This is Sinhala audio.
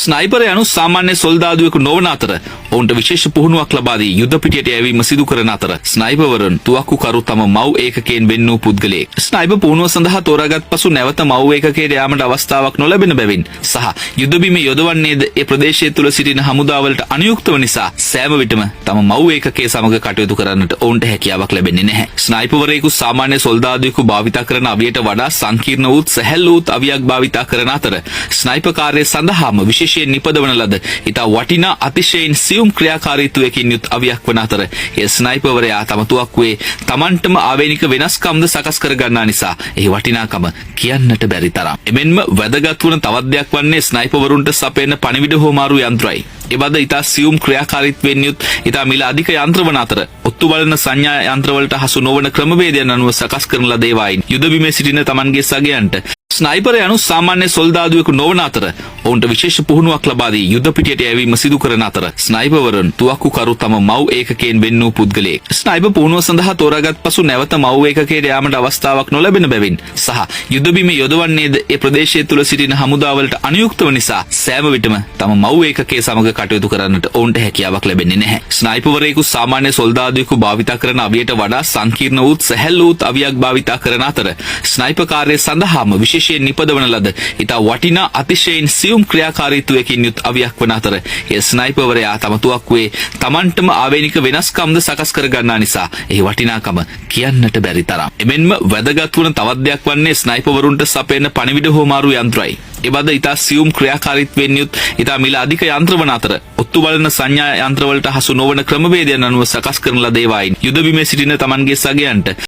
ස්නයිපර් යනු සාමාන්‍ය සොල්දාදුවෙකු නොවන අතර ඔවුන්ට විශේෂ පුහුණුවක් ලබා දී යුද පිටියට යැවීම සිදු කරන අතර ස්නයිපර්වරුන් තුවක්කුකරු තම මව් ඒකකයෙන් වෙන් වූ පුද්ගලයෙක්. ස්නයිපර් පුහුණුව සඳහා තෝරාගත් පසු නැවත මව් ඒකකයට යාමට අවස්ථාවක් නොලැබෙන බැවින් සහ යුද බිමේ යොදවන්නේද ඒ ප්‍රදේශය තුල සිටින හමුදාවලට අනුයුක්තව නිසා සෑම විටම තම මව් ඒකකයේ සමග කටයුතු කරන්නට ඔවුන්ට හැකියාවක් ලැබෙන්නේ නැහැ. ස්නයිපර්වරයෙකු සාමාන්‍ය සොල්දාදුවෙකු භාවිත කරන අවියට වඩා සංකීර්ණ වූත් සැහැල්ලු වූත් අවියක් භාවිත කරන අතර ස්නයිපර් කාර්යය සඳහාම විශේෂයෙන් නිපදවන ලද ඉතා වටිනා අතිශයින් සියුම් ක්‍රියාකාරීත්වයකින් යුත් අවියක් වන අතර ඒ ස්නයිපර්වරයා තම තුවක්කුවේ තමන්ටම ආවේනික වෙනස්කම්ද සකස් කර ගන්නා නිසා එහි වටිනාකම කියන්නට බැරි තරම්. එමෙන්ම වැදගත් වන තවත් දෙයක් වන්නේ ස්නයිපර්වරුන්ට සපයන පණිවිඩ හෝමාරු යන්ත්‍රයි. එබඳ ඉතා සියුම් ක්‍රියාකාරීත්වයෙන් යුත් ඉතා මිල අධික යන්ත්‍ර වන අතර ඔත්තු බලන සංඥා යන්ත්‍රවලට හසු නොවන ක්‍රමවේදයන් අනුව සකස් කරන ලද ඒවායින් යුද බිමේ සිටින තමන්ගේ සගයන්ට ස්නයිපර් යනු සාමාන්‍ය සොල්දාදුවෙකු නොවන අතර ඔවුන්ට විශේෂ පුහුණුවක් ලබා දී යුද පිටියට යැවීම සිදු කරන අතර ස්නයිපර්වරුන් තුවක්කුකරු තම මව් ඒකකයෙන් වෙන් වූ පුද්ගලයෙක්. ස්නයිපර් පුහුණුව සඳහා තෝරාගත් පසු නැවත මව් ඒකකයට යාමට අවස්ථාවක් නොලැබෙන බැවින් සහ යුද බිමේ යොදවන්නේද ඒ ප්‍රදේශය තුල සිටින හමුදාවලට අනුයුක්තව නිසා සෑම විටම තම මව් ඒකකයේ සමග කටයුතු කරන්නට ඔවුන්ට හැකියාවක් ලැබෙන්නේ නැහැ. ස්නයිපර්වරයෙකු සාමාන්‍ය සොල්දාදුවෙකු භාවිත කරන අවියට වඩා සංකීර්ණ වූත් සැහැල්ලු වූත් අවියක් භාවිත කරන අතර ස්නයිපර් කාර්යය සඳහාම විශේෂයෙන් නිපදවන ලද ඉතා වටිනා අතිශයින් සියුම් ක්‍රියාකාරීත්වයකින් යුත් අවියක් වන අතර ඒ ස්නයිපර්වරයා තම තුවක්කුවේ තමන්ටම ආවේනික වෙනස්කම්ද සකස් කර ගන්නා නිසා එහි වටිනාකම කියන්නට බැරි තරම්. එමෙන්ම වැදගත් වන තවත් දෙයක් වන්නේ ස්නයිපර්වරුන්ට සපයන පණිවිඩ හෝමාරු යන්ත්‍රයි. එබඳ ඉතා සියුම් ක්‍රියාකාරීත්වයෙන් යුත් ඉතා මිල අධික යන්ත්‍ර වන අතර ඔත්තු බලන සංඥා යන්ත්‍රවලට හසු නොවන ක්‍රමවේදයන් අනුව සකස් කරන ලද ඒවායින් යුද බිමේ සිටින තමන්ගේ සගයන්ට